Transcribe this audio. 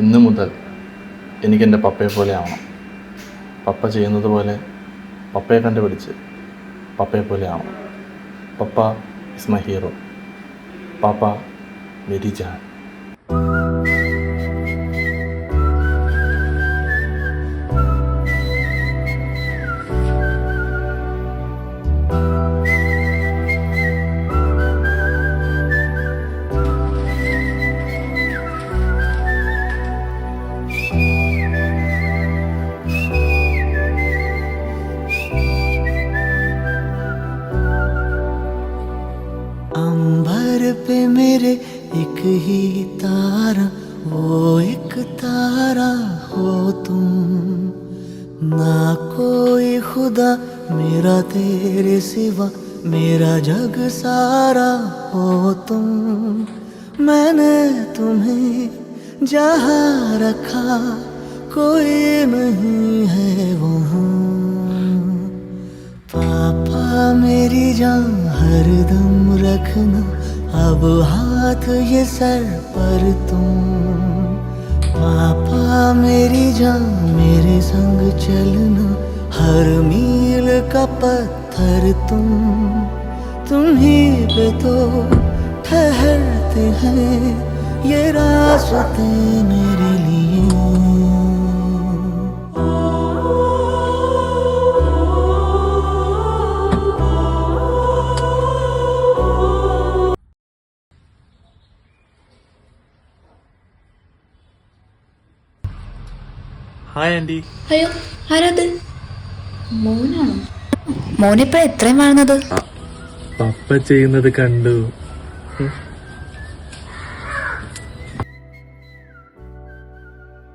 ഇന്നു മുതൽ എനിക്കെൻ്റെ പപ്പയെ പോലെ ആവണം. പപ്പ ചെയ്യുന്നത് പോലെ പപ്പയെ കണ്ടുപിടിച്ച് പപ്പയെ പോലെ ആവണം. പപ്പ ഇസ് മൈ ഹീറോ. പാപ്പ മേരി ജാൻ. अंबर पे मेरे एक ही तारा, वो एक तारा हो तुम। ना कोई खुदा मेरा तेरे सिवा, मेरा जग सारा हो तुम। मैंने तुम्हें जहाँ रखा कोई नहीं है वहाँ। पापा मेरी जान हरदम रखना, अब हाथ ये सर पर तुम। पापा मेरी जान मेरे संग चलना, हर मील का पत्थर तुम ही पे तो ठहरते हैं ये रास्ते मेरे लिए। Hi aunty. അയ്യോ, ആരാത്? മോനാണോ? മോനിപ്പോ എത്രയും വാങ്ങുന്നത്? പപ്പ ചെയ്യുന്നത് കണ്ടു